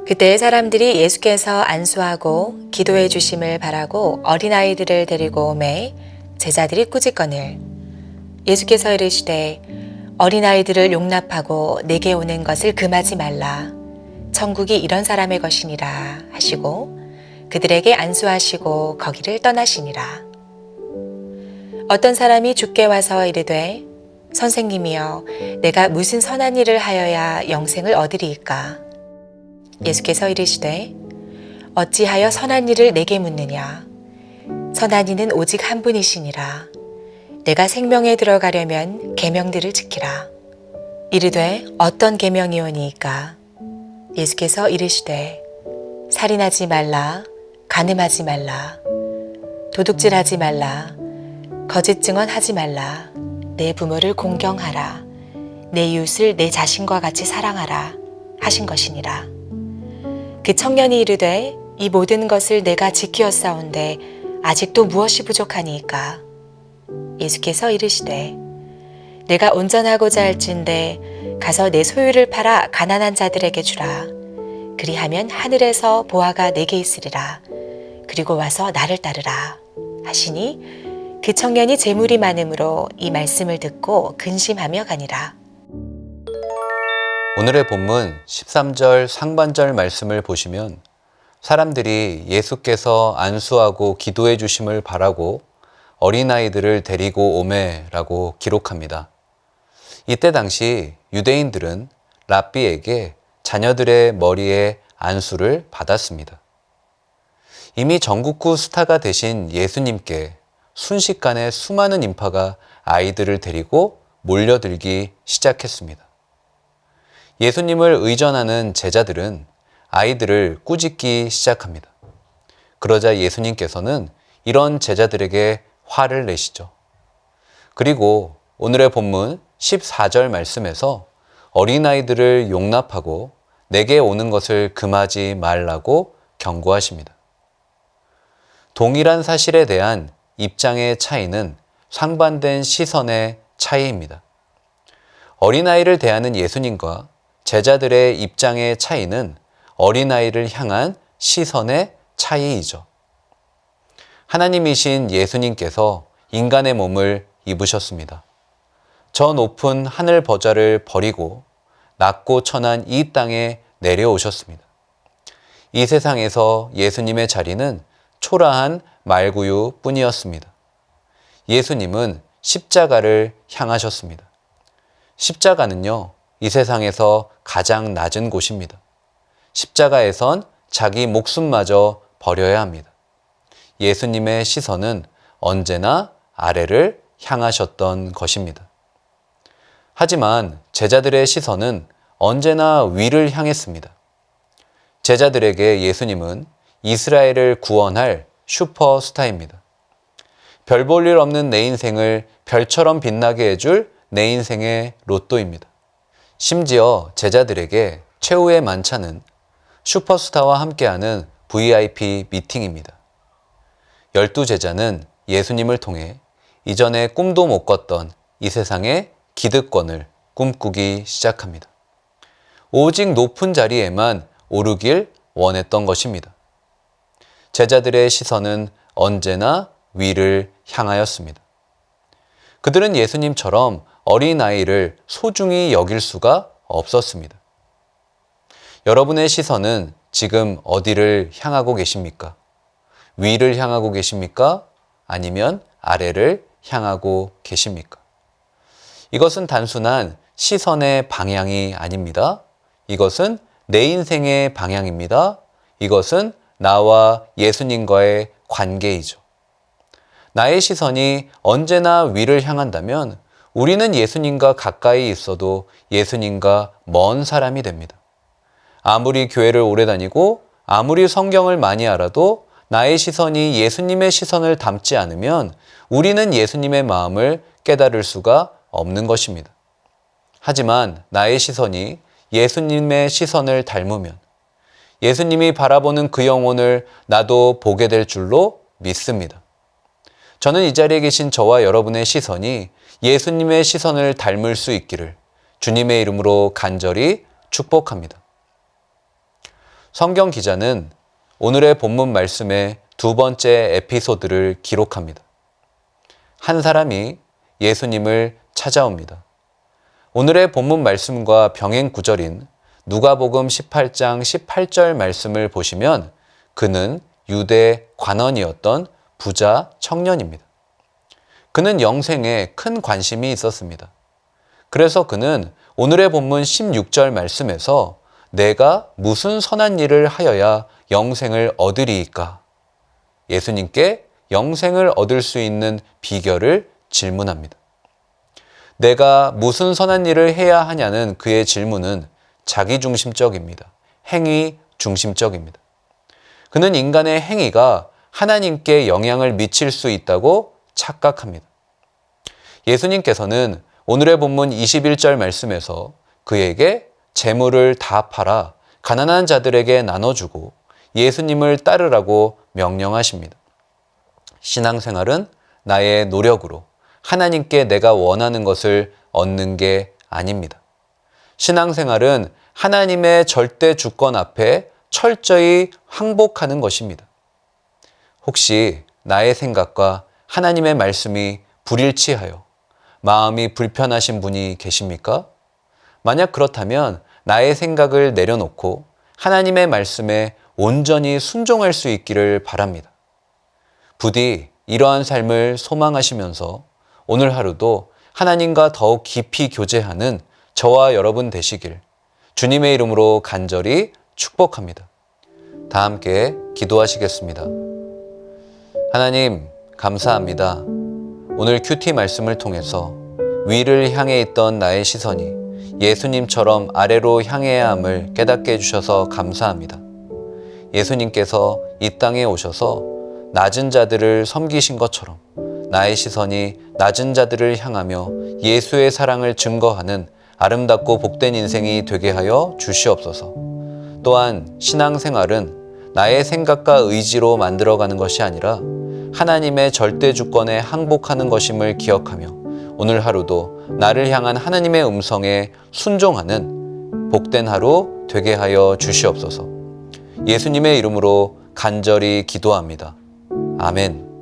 그때 사람들이 예수께서 안수하고 기도해 주심을 바라고 어린아이들을 데리고 오매 제자들이 꾸짖거늘 예수께서 이르시되 어린아이들을 용납하고 내게 오는 것을 금하지 말라. 천국이 이런 사람의 것이니라 하시고 그들에게 안수하시고 거기를 떠나시니라. 어떤 사람이 주께 와서 이르되 선생님이여 내가 무슨 선한 일을 하여야 영생을 얻으리이까? 예수께서 이르시되 어찌하여 선한 일을 내게 묻느냐? 선한 이는 오직 한 분이시니라. 내가 생명에 들어가려면 계명들을 지키라. 이르되 어떤 계명이오니이까? 예수께서 이르시되 살인하지 말라, 간음하지 말라, 도둑질하지 말라, 거짓 증언하지 말라, 내 부모를 공경하라, 내 이웃을 내 자신과 같이 사랑하라 하신 것이니라. 그 청년이 이르되 이 모든 것을 내가 지키었사온데 아직도 무엇이 부족하니이까? 예수께서 이르시되 내가 온전하고자 할진대 가서 내 소유를 팔아 가난한 자들에게 주라. 그리하면 하늘에서 보화가 내게 있으리라. 그리고 와서 나를 따르라 하시니 그 청년이 재물이 많음으로 이 말씀을 듣고 근심하며 가니라. 오늘의 본문 13절 상반절 말씀을 보시면 사람들이 예수께서 안수하고 기도해 주심을 바라고 어린아이들을 데리고 오매라고 기록합니다. 이때 당시 유대인들은 랍비에게 자녀들의 머리에 안수를 받았습니다. 이미 전국구 스타가 되신 예수님께 순식간에 수많은 인파가 아이들을 데리고 몰려들기 시작했습니다. 예수님을 의존하는 제자들은 아이들을 꾸짖기 시작합니다. 그러자 예수님께서는 이런 제자들에게 화를 내시죠. 그리고 오늘의 본문 14절 말씀에서 어린아이들을 용납하고 내게 오는 것을 금하지 말라고 경고하십니다. 동일한 사실에 대한 입장의 차이는 상반된 시선의 차이입니다. 어린아이를 대하는 예수님과 제자들의 입장의 차이는 어린아이를 향한 시선의 차이이죠. 하나님이신 예수님께서 인간의 몸을 입으셨습니다. 저 높은 하늘 보좌를 버리고 낮고 천한 이 땅에 내려오셨습니다. 이 세상에서 예수님의 자리는 초라한 말구유 뿐이었습니다. 예수님은 십자가를 향하셨습니다. 십자가는요, 이 세상에서 가장 낮은 곳입니다. 십자가에선 자기 목숨마저 버려야 합니다. 예수님의 시선은 언제나 아래를 향하셨던 것입니다. 하지만 제자들의 시선은 언제나 위를 향했습니다. 제자들에게 예수님은 이스라엘을 구원할 슈퍼스타입니다. 별 볼 일 없는 내 인생을 별처럼 빛나게 해줄 내 인생의 로또입니다. 심지어 제자들에게 최후의 만찬은 슈퍼스타와 함께하는 VIP 미팅입니다. 12제자는 예수님을 통해 이전에 꿈도 못 꿨던 이 세상의 기득권을 꿈꾸기 시작합니다. 오직 높은 자리에만 오르길 원했던 것입니다. 제자들의 시선은 언제나 위를 향하였습니다. 그들은 예수님처럼 어린아이를 소중히 여길 수가 없었습니다. 여러분의 시선은 지금 어디를 향하고 계십니까? 위를 향하고 계십니까? 아니면 아래를 향하고 계십니까? 이것은 단순한 시선의 방향이 아닙니다. 이것은 내 인생의 방향입니다. 이것은 나와 예수님과의 관계이죠. 나의 시선이 언제나 위를 향한다면 우리는 예수님과 가까이 있어도 예수님과 먼 사람이 됩니다. 아무리 교회를 오래 다니고 아무리 성경을 많이 알아도 나의 시선이 예수님의 시선을 닮지 않으면 우리는 예수님의 마음을 깨달을 수가 없는 것입니다. 하지만 나의 시선이 예수님의 시선을 닮으면 예수님이 바라보는 그 영혼을 나도 보게 될 줄로 믿습니다. 저는 이 자리에 계신 저와 여러분의 시선이 예수님의 시선을 닮을 수 있기를 주님의 이름으로 간절히 축복합니다. 성경 기자는 오늘의 본문 말씀의 두 번째 에피소드를 기록합니다. 한 사람이 예수님을 찾아옵니다. 오늘의 본문 말씀과 병행 구절인 누가복음 18장 18절 말씀을 보시면 그는 유대 관원이었던 부자 청년입니다. 그는 영생에 큰 관심이 있었습니다. 그래서 그는 오늘의 본문 16절 말씀에서 내가 무슨 선한 일을 하여야 영생을 얻으리이까? 예수님께 영생을 얻을 수 있는 비결을 질문합니다. 내가 무슨 선한 일을 해야 하냐는 그의 질문은 자기중심적입니다. 행위 중심적입니다. 그는 인간의 행위가 하나님께 영향을 미칠 수 있다고 착각합니다. 예수님께서는 오늘의 본문 21절 말씀에서 그에게 재물을 다 팔아 가난한 자들에게 나눠주고 예수님을 따르라고 명령하십니다. 신앙생활은 나의 노력으로 하나님께 내가 원하는 것을 얻는 게 아닙니다. 신앙생활은 하나님의 절대 주권 앞에 철저히 항복하는 것입니다. 혹시 나의 생각과 하나님의 말씀이 불일치하여 마음이 불편하신 분이 계십니까? 만약 그렇다면 나의 생각을 내려놓고 하나님의 말씀에 온전히 순종할 수 있기를 바랍니다. 부디 이러한 삶을 소망하시면서 오늘 하루도 하나님과 더욱 깊이 교제하는 저와 여러분 되시길 주님의 이름으로 간절히 축복합니다. 다 함께 기도하시겠습니다. 하나님, 감사합니다. 오늘 큐티 말씀을 통해서 위를 향해 있던 나의 시선이 예수님처럼 아래로 향해야 함을 깨닫게 해주셔서 감사합니다. 예수님께서 이 땅에 오셔서 낮은 자들을 섬기신 것처럼 나의 시선이 낮은 자들을 향하며 예수의 사랑을 증거하는 아름답고 복된 인생이 되게 하여 주시옵소서. 또한 신앙생활은 나의 생각과 의지로 만들어가는 것이 아니라 하나님의 절대 주권에 항복하는 것임을 기억하며 오늘 하루도 나를 향한 하나님의 음성에 순종하는 복된 하루 되게 하여 주시옵소서. 예수님의 이름으로 간절히 기도합니다. 아멘.